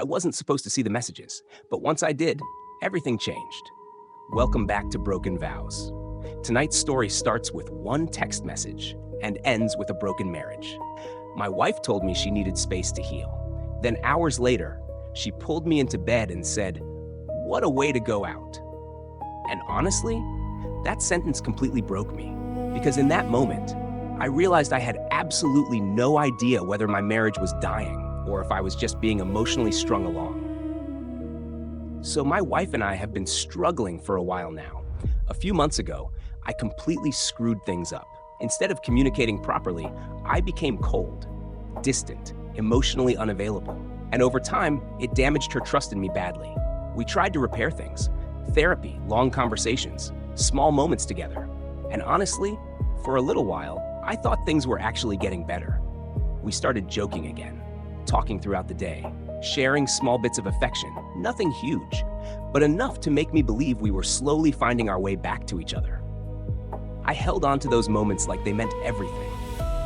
I wasn't supposed to see the messages, but once I did, everything changed. Welcome back to Broken Vows. Tonight's story starts with one text message and ends with a broken marriage. My wife told me she needed space to heal. Then hours later, she pulled me into bed and said, "What a way to go out." And honestly, that sentence completely broke me, because in that moment, I realized I had absolutely no idea whether my marriage was dying or if I was just being emotionally strung along. So my wife and I have been struggling for a while now. A few months ago, I completely screwed things up. Instead of communicating properly, I became cold, distant, emotionally unavailable. And over time, it damaged her trust in me badly. We tried to repair things: therapy, long conversations, small moments together. And honestly, for a little while, I thought things were actually getting better. We started joking again, talking throughout the day, sharing small bits of affection, nothing huge, but enough to make me believe we were slowly finding our way back to each other. I held on to those moments like they meant everything,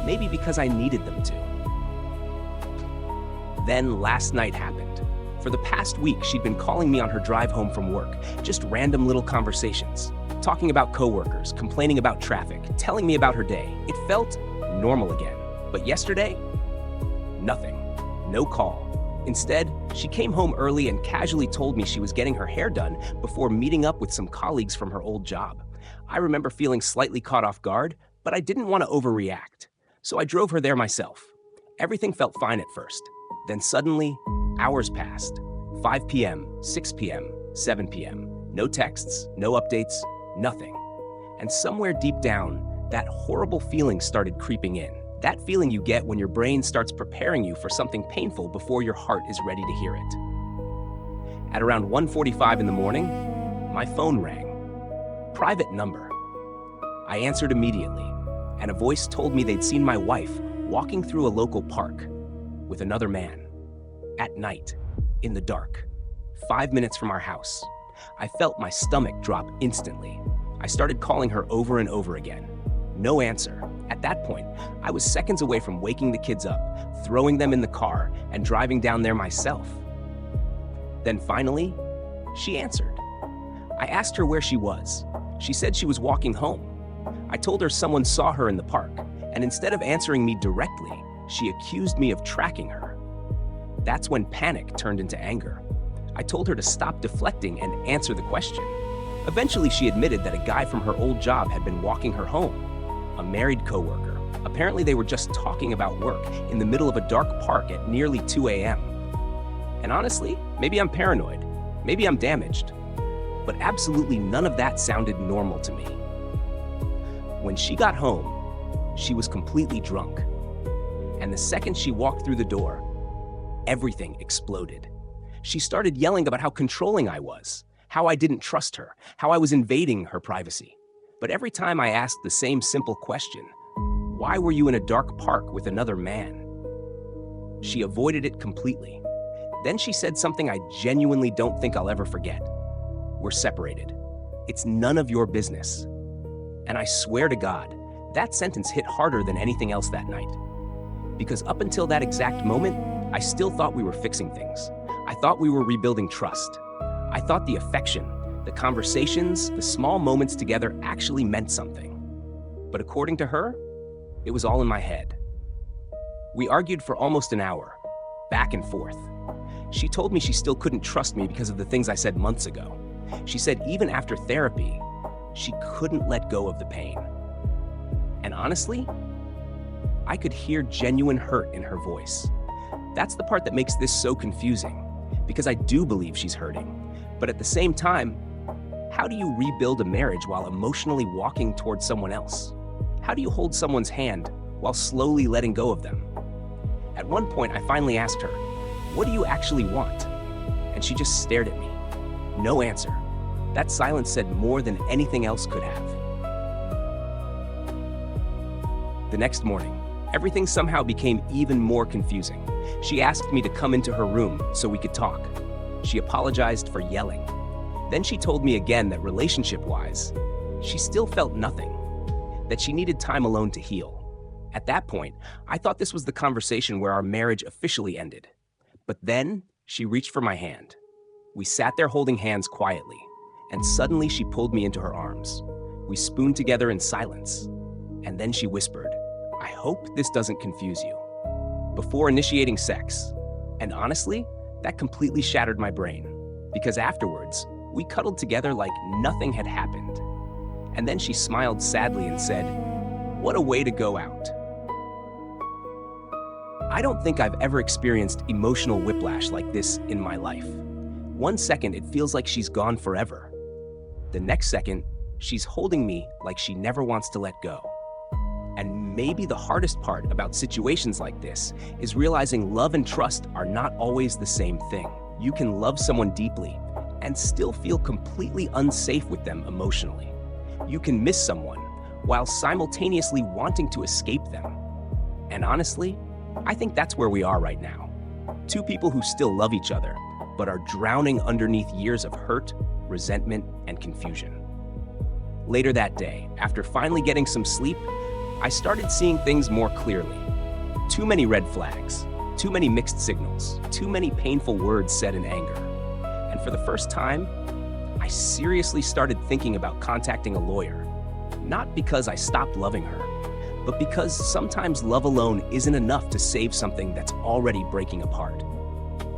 maybe because I needed them to. Then last night happened. For the past week, she'd been calling me on her drive home from work, just random little conversations, talking about coworkers, complaining about traffic, telling me about her day. It felt normal again. But yesterday, nothing. No call. Instead, she came home early and casually told me she was getting her hair done before meeting up with some colleagues from her old job. I remember feeling slightly caught off guard, but I didn't want to overreact. So I drove her there myself. Everything felt fine at first. Then suddenly, hours passed. 5 p.m., 6 p.m., 7 p.m. No texts, no updates, nothing. And somewhere deep down, that horrible feeling started creeping in. That feeling you get when your brain starts preparing you for something painful before your heart is ready to hear it. At around 1:45 in the morning, my phone rang. Private number. I answered immediately, and a voice told me they'd seen my wife walking through a local park with another man, at night, in the dark, 5 minutes from our house. I felt my stomach drop instantly. I started calling her over and over again. No answer. At that point, I was seconds away from waking the kids up, throwing them in the car, and driving down there myself. Then finally, she answered. I asked her where she was. She said she was walking home. I told her someone saw her in the park, and instead of answering me directly, she accused me of tracking her. That's when panic turned into anger. I told her to stop deflecting and answer the question. Eventually, she admitted that a guy from her old job had been walking her home, a married coworker. Apparently, they were just talking about work in the middle of a dark park at nearly 2 a.m. And honestly, maybe I'm paranoid, maybe I'm damaged, but absolutely none of that sounded normal to me. When she got home, she was completely drunk. And the second she walked through the door, everything exploded. She started yelling about how controlling I was, how I didn't trust her, how I was invading her privacy. But every time I asked the same simple question, why were you in a dark park with another man? She avoided it completely. Then she said something I genuinely don't think I'll ever forget. We're separated. It's none of your business. And I swear to God, that sentence hit harder than anything else that night. Because up until that exact moment, I still thought we were fixing things. I thought we were rebuilding trust. I thought the affection, the conversations, the small moments together actually meant something. But according to her, it was all in my head. We argued for almost an hour, back and forth. She told me she still couldn't trust me because of the things I said months ago. She said even after therapy, she couldn't let go of the pain. And honestly, I could hear genuine hurt in her voice. That's the part that makes this so confusing, because I do believe she's hurting. But at the same time, how do you rebuild a marriage while emotionally walking towards someone else? How do you hold someone's hand while slowly letting go of them? At one point, I finally asked her, "What do you actually want?" And she just stared at me. No answer. That silence said more than anything else could have. The next morning, everything somehow became even more confusing. She asked me to come into her room so we could talk. She apologized for yelling. Then she told me again that relationship-wise, she still felt nothing, that she needed time alone to heal. At that point, I thought this was the conversation where our marriage officially ended. But then, She reached for my hand. We sat there holding hands quietly, and suddenly she pulled me into her arms. We spooned together in silence, and then she whispered, "I hope this doesn't confuse you," before initiating sex. And honestly, that completely shattered my brain, because afterwards, we cuddled together like nothing had happened. And then she smiled sadly and said, "What a way to go out." I don't think I've ever experienced emotional whiplash like this in my life. One second, it feels like she's gone forever. The next second, she's holding me like she never wants to let go. And maybe the hardest part about situations like this is realizing love and trust are not always the same thing. You can love someone deeply and still feel completely unsafe with them emotionally. You can miss someone while simultaneously wanting to escape them. And honestly, I think that's where we are right now. Two people who still love each other, but are drowning underneath years of hurt, resentment, and confusion. Later that day, after finally getting some sleep, I started seeing things more clearly. Too many red flags, too many mixed signals, too many painful words said in anger. And for the first time, I seriously started thinking about contacting a lawyer. Not because I stopped loving her, but because sometimes love alone isn't enough to save something that's already breaking apart.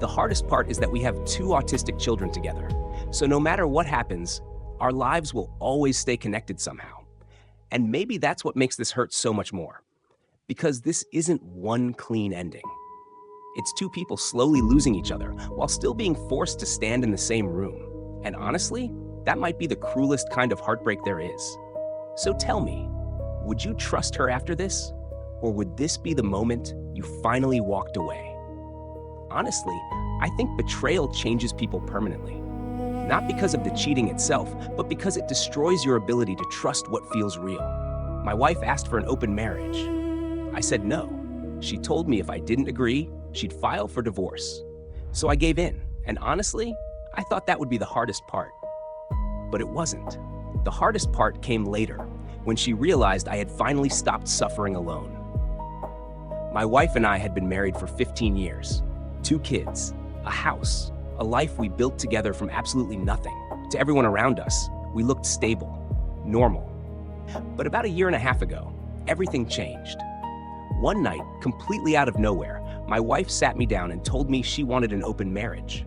The hardest part is that we have two autistic children together, so no matter what happens, our lives will always stay connected somehow. And maybe that's what makes this hurt so much more, because this isn't one clean ending. It's two people slowly losing each other while still being forced to stand in the same room. And honestly, that might be the cruelest kind of heartbreak there is. So tell me, would you trust her after this? Or would this be the moment you finally walked away? Honestly, I think betrayal changes people permanently. Not because of the cheating itself, but because it destroys your ability to trust what feels real. My wife asked for an open marriage. I said no. She told me if I didn't agree, she'd file for divorce. So I gave in, and honestly, I thought that would be the hardest part. But it wasn't. The hardest part came later, when she realized I had finally stopped suffering alone. My wife and I had been married for 15 years. 2 kids, a house, a life we built together from absolutely nothing. To everyone around us, we looked stable, normal. But about a year and a half ago, everything changed. One night, completely out of nowhere, my wife sat me down and told me she wanted an open marriage.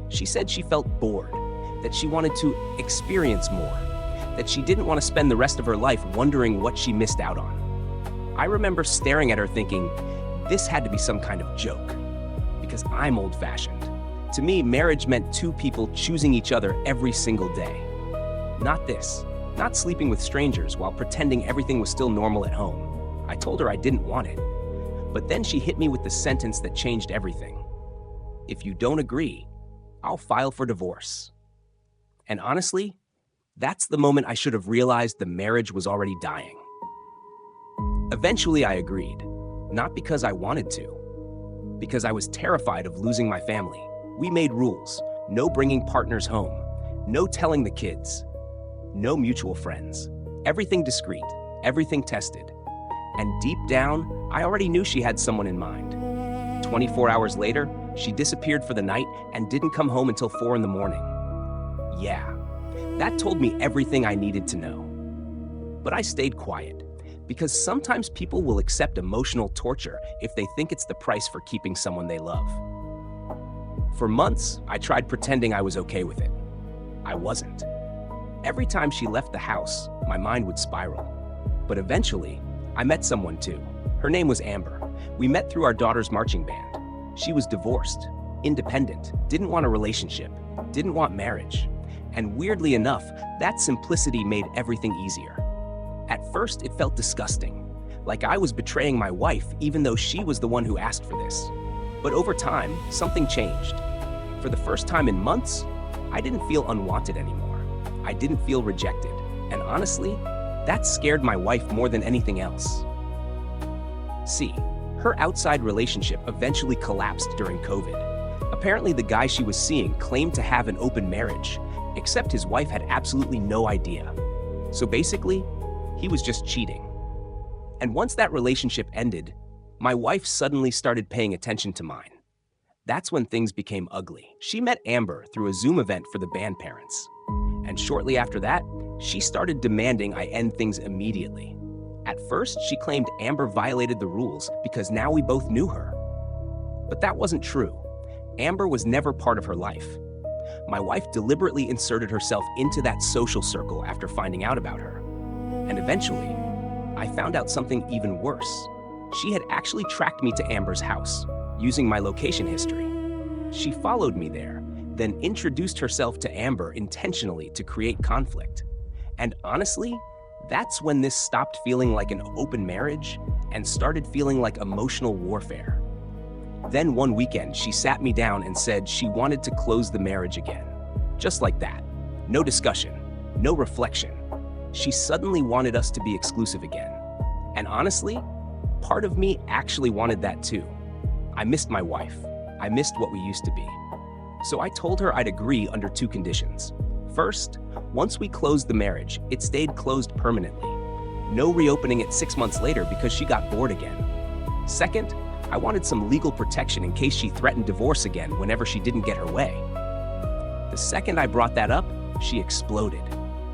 She said she felt bored, that she wanted to experience more, that she didn't want to spend the rest of her life wondering what she missed out on. I remember staring at her thinking, this had to be some kind of joke, because I'm old-fashioned. To me, marriage meant 2 people choosing each other every single day. Not this, not sleeping with strangers while pretending everything was still normal at home. I told her I didn't want it, but then she hit me with the sentence that changed everything. If you don't agree, I'll file for divorce. And honestly, that's the moment I should have realized the marriage was already dying. Eventually, I agreed, not because I wanted to, because I was terrified of losing my family. We made rules: no bringing partners home, no telling the kids, no mutual friends, everything discreet, everything tested. And deep down, I already knew she had someone in mind. 24 hours later, she disappeared for the night and didn't come home until 4 in the morning. Yeah, that told me everything I needed to know. But I stayed quiet, because sometimes people will accept emotional torture if they think it's the price for keeping someone they love. For months, I tried pretending I was okay with it. I wasn't. Every time she left the house, my mind would spiral. But eventually, I met someone too. Her name was Amber. We met through our daughter's marching band. She was divorced, independent, didn't want a relationship, didn't want marriage. And weirdly enough, that simplicity made everything easier. At first, it felt disgusting, like I was betraying my wife even though she was the one who asked for this. But over time, something changed. For the first time in months, I didn't feel unwanted anymore. I didn't feel rejected. And honestly, that scared my wife more than anything else. See, her outside relationship eventually collapsed during COVID. Apparently, the guy she was seeing claimed to have an open marriage, except his wife had absolutely no idea. So basically, he was just cheating. And once that relationship ended, my wife suddenly started paying attention to mine. That's when things became ugly. She met Amber through a Zoom event for the band parents. And shortly after that, she started demanding I end things immediately. At first, she claimed Amber violated the rules because now we both knew her. But that wasn't true. Amber was never part of her life. My wife deliberately inserted herself into that social circle after finding out about her. And eventually, I found out something even worse. She had actually tracked me to Amber's house, using my location history. She followed me there, then introduced herself to Amber intentionally to create conflict. And honestly, that's when this stopped feeling like an open marriage and started feeling like emotional warfare. Then one weekend, she sat me down and said she wanted to close the marriage again. Just like that. No discussion, no reflection. She suddenly wanted us to be exclusive again. And honestly, part of me actually wanted that too. I missed my wife. I missed what we used to be. So I told her I'd agree under two conditions. First, once we closed the marriage, it stayed closed permanently. No reopening it 6 months later because she got bored again. Second, I wanted some legal protection in case she threatened divorce again whenever she didn't get her way. The second I brought that up, she exploded.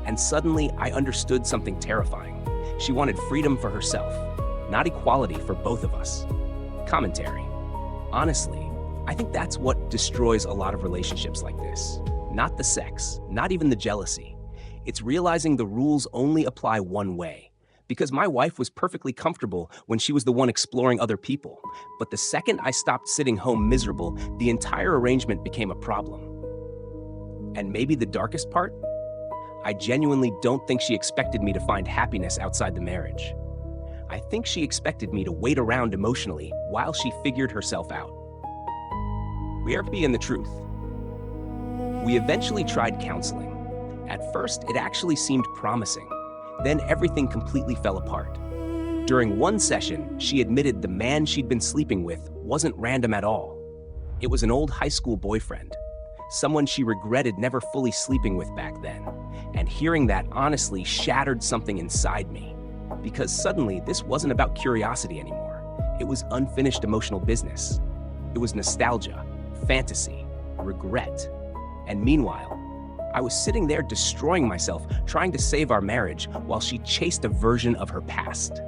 And suddenly I understood something terrifying. She wanted freedom for herself, not equality for both of us. Commentary. Honestly, I think that's what destroys a lot of relationships like this. Not the sex, not even the jealousy. It's realizing the rules only apply one way. Because my wife was perfectly comfortable when she was the one exploring other people. But the second I stopped sitting home miserable, the entire arrangement became a problem. And maybe the darkest part? I genuinely don't think she expected me to find happiness outside the marriage. I think she expected me to wait around emotionally while she figured herself out. We are being the truth. We eventually tried counseling. At first, it actually seemed promising. Then everything completely fell apart. During one session, she admitted the man she'd been sleeping with wasn't random at all. It was an old high school boyfriend, someone she regretted never fully sleeping with back then. And hearing that honestly shattered something inside me. Because suddenly, this wasn't about curiosity anymore. It was unfinished emotional business. It was nostalgia, fantasy, regret. And meanwhile, I was sitting there destroying myself, trying to save our marriage while she chased a version of her past.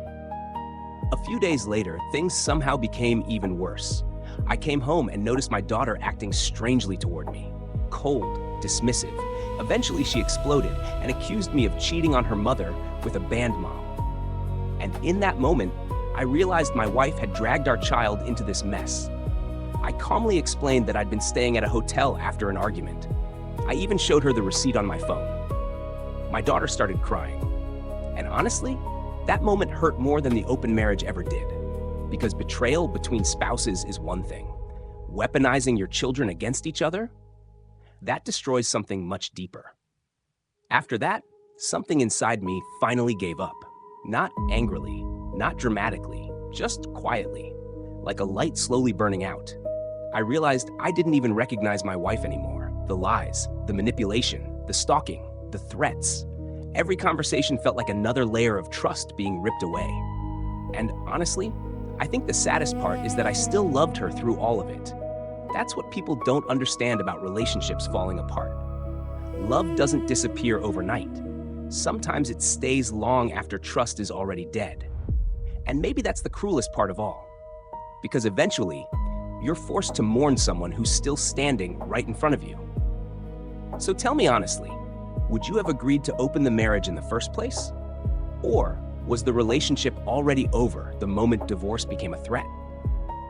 A few days later, things somehow became even worse. I came home and noticed my daughter acting strangely toward me. Cold, dismissive. Eventually, she exploded and accused me of cheating on her mother with a band mom. And in that moment, I realized my wife had dragged our child into this mess. I calmly explained that I'd been staying at a hotel after an argument. I even showed her the receipt on my phone. My daughter started crying. And honestly, that moment hurt more than the open marriage ever did. Because betrayal between spouses is one thing. Weaponizing your children against each other? That destroys something much deeper. After that, something inside me finally gave up. Not angrily, not dramatically, just quietly, like a light slowly burning out. I realized I didn't even recognize my wife anymore. The lies, the manipulation, the stalking, the threats. Every conversation felt like another layer of trust being ripped away. And honestly, I think the saddest part is that I still loved her through all of it. That's what people don't understand about relationships falling apart. Love doesn't disappear overnight. Sometimes it stays long after trust is already dead. And maybe that's the cruelest part of all. Because eventually, you're forced to mourn someone who's still standing right in front of you. So tell me honestly, would you have agreed to open the marriage in the first place? Or was the relationship already over the moment divorce became a threat?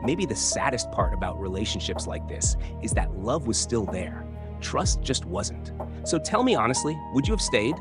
Maybe the saddest part about relationships like this is that love was still there. Trust just wasn't. So tell me honestly, would you have stayed?